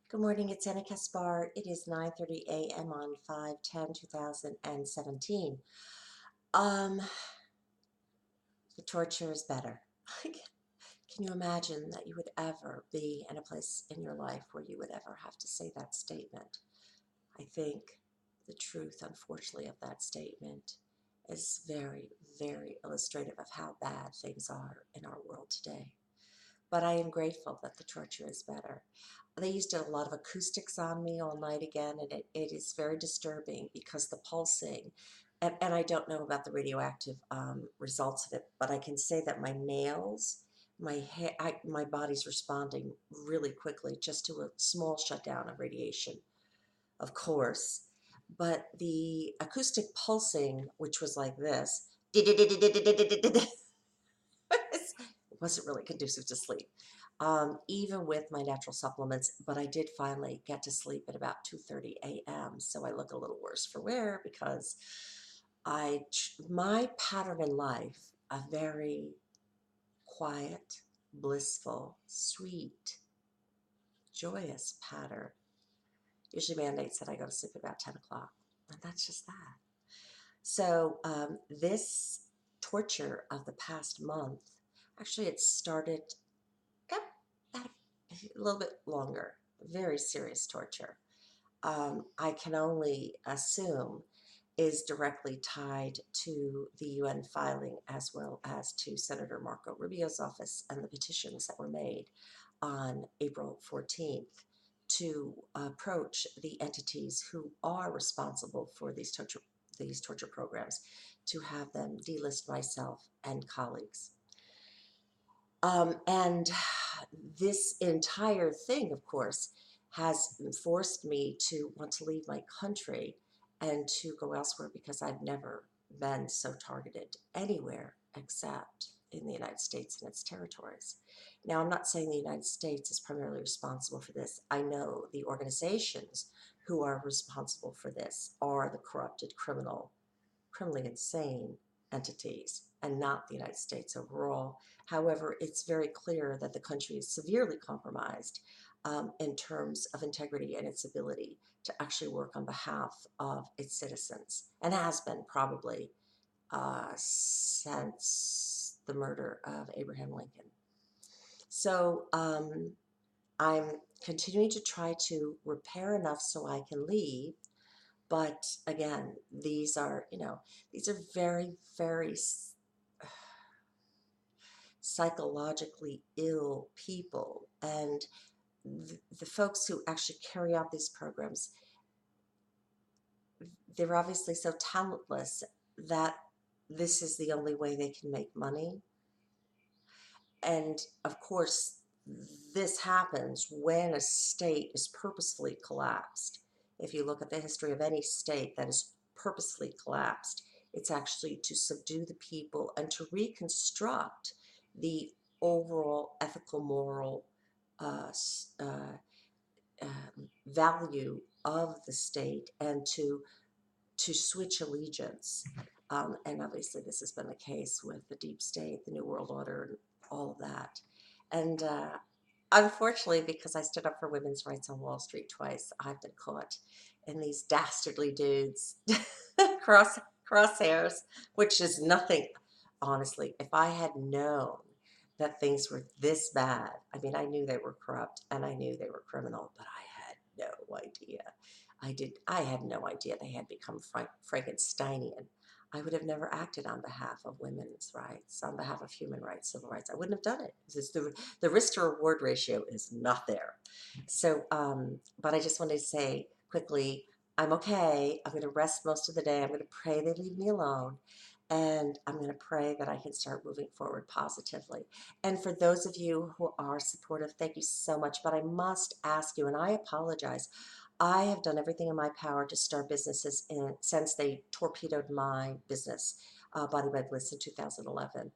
Good morning, it's Anna Kaspar. It is 9:30 a.m. on 5/10/2017. Um, the torture is better. Can you imagine that you would ever be in a place in your life where you would ever have to say that statement? I think the truth, unfortunately, of that statement is very, very illustrative of how bad things are in our world today. But I am grateful that the torture is better. They used a lot of acoustics on me all night again, and it is very disturbing because the pulsing, and I don't know about the radioactive results of it, but I can say that my nails, my hair, my body's responding really quickly just to a small shutdown of radiation, of course. But the acoustic pulsing, which was like this, it wasn't really conducive to sleep, even with my natural supplements. But I did finally get to sleep at about 2:30 a.m. So I look a little worse for wear because my pattern in life, a very quiet, blissful, sweet, joyous pattern, usually mandates that I go to sleep at about 10 o'clock. And that's just that. So this torture of the past month, actually, it started yep, about a little bit longer. Very serious torture. I can only assume is directly tied to the UN filing as well as to Senator Marco Rubio's office and the petitions that were made on April 14th to approach the entities who are responsible for these torture programs to have them delist myself and colleagues. And this entire thing, of course, has forced me to want to leave my country and to go elsewhere because I've never been so targeted anywhere except in the United States and its territories. Now, I'm not saying the United States is primarily responsible for this. I know the organizations who are responsible for this are the corrupted, criminally insane entities and not the United States overall. However, it's very clear that the country is severely compromised in terms of integrity and its ability to actually work on behalf of its citizens, and has been probably since the murder of Abraham Lincoln. So I'm continuing to try to repair enough so I can leave. But again, these are very, very psychologically ill people. And the folks who actually carry out these programs, they're obviously so talentless that this is the only way they can make money. And of course, this happens when a state is purposefully collapsed. If you look at the history of any state that is purposely collapsed, it's actually to subdue the people and to reconstruct the overall ethical, moral uh, value of the state and to switch allegiance. And obviously, this has been the case with the deep state, the New World Order, and all of that. And unfortunately, because I stood up for women's rights on Wall Street twice, I've been caught in these dastardly dudes crosshairs, which is nothing. Honestly, if I had known that things were this bad, I mean, I knew they were corrupt and I knew they were criminal, but I had no idea. I had no idea they had become Frankensteinian. I would have never acted on behalf of women's rights, on behalf of human rights, civil rights. I wouldn't have done it. The risk to reward ratio is not there. So, but I just wanted to say quickly, I'm okay. I'm going to rest most of the day. I'm going to pray they leave me alone. And I'm going to pray that I can start moving forward positively. And for those of you who are supportive, thank you so much. But I must ask you, and I apologize, I have done everything in my power to start businesses since they torpedoed my business, Body by Bliss, in 2011.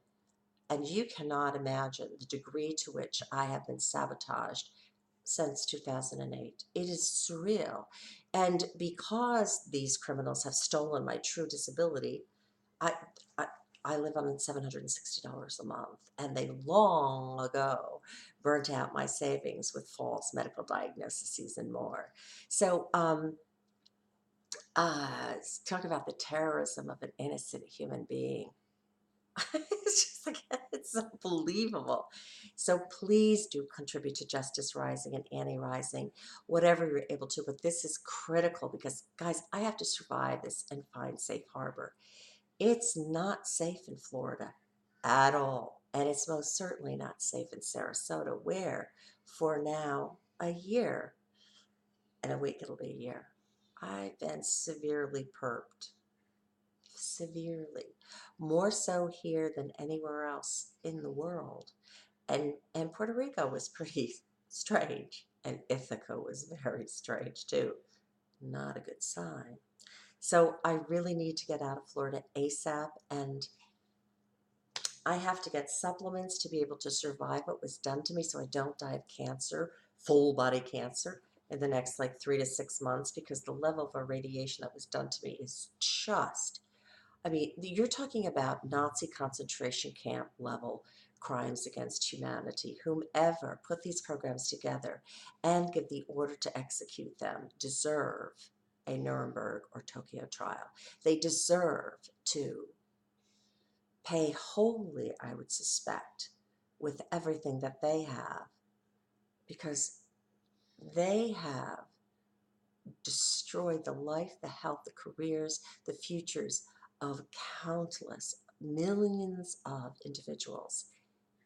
And you cannot imagine the degree to which I have been sabotaged since 2008. It is surreal. And because these criminals have stolen my true disability, I, I I live on $760 a month, and they long ago burnt out my savings with false medical diagnoses and more. So, talk about the terrorism of an innocent human being. It's just like, it's unbelievable. So please do contribute to Justice Rising and Annie Rising, whatever you're able to. But this is critical because, guys, I have to survive this and find safe harbor. It's not safe in Florida at all. And it's most certainly not safe in Sarasota, where for now a year, in a week it'll be a year, I've been severely perped. Severely. More so here than anywhere else in the world. And Puerto Rico was pretty strange. And Ithaca was very strange too. Not a good sign. So I really need to get out of Florida ASAP, and I have to get supplements to be able to survive what was done to me so I don't die of cancer, full body cancer, in the next like 3 to 6 months, because the level of irradiation that was done to me is just, I mean, you're talking about Nazi concentration camp level crimes against humanity. Whomever put these programs together and give the order to execute them deserve a Nuremberg or Tokyo trial. They deserve to pay wholly, I would suspect, with everything that they have, because they have destroyed the life, the health, the careers, the futures of countless millions of individuals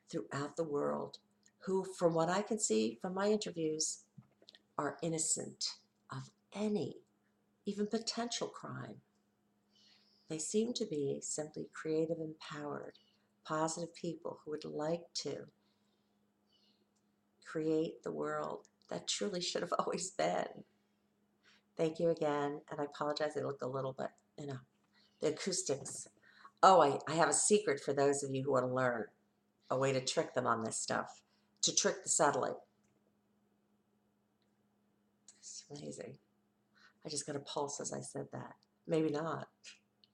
throughout the world who, from what I can see from my interviews, are innocent of any, even potential crime. They seem to be simply creative, empowered, positive people who would like to create the world that truly should have always been. Thank you again, and I apologize, I look a little bit, the acoustics. Oh, I have a secret for those of you who want to learn a way to trick them on this stuff, to trick the satellite. It's amazing. I just got a pulse as I said that. Maybe not.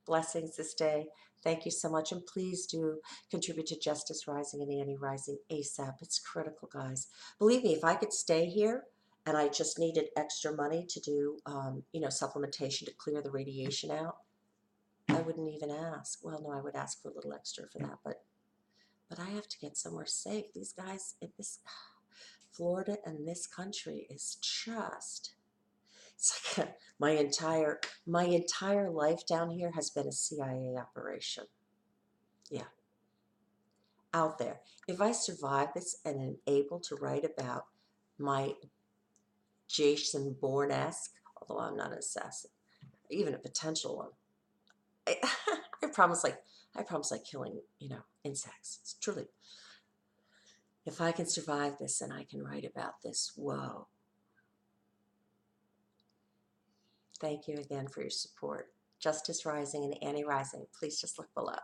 Blessings this day. Thank you so much. And please do contribute to Justice Rising and Annie Rising ASAP. It's critical, guys. Believe me, if I could stay here and I just needed extra money to do, supplementation to clear the radiation out, I wouldn't even ask. Well, no, I would ask for a little extra for that, but I have to get somewhere safe. These guys in this Florida and this country is just, it's like my entire life down here has been a CIA operation. Yeah, out there. If I survive this and am able to write about my Jason Bourne-esque, although I'm not an assassin, even a potential one, I, I promise, like killing, insects. It's truly, if I can survive this and I can write about this, whoa. Thank you again for your support. Justice Rising and Annie Rising. Please just look below.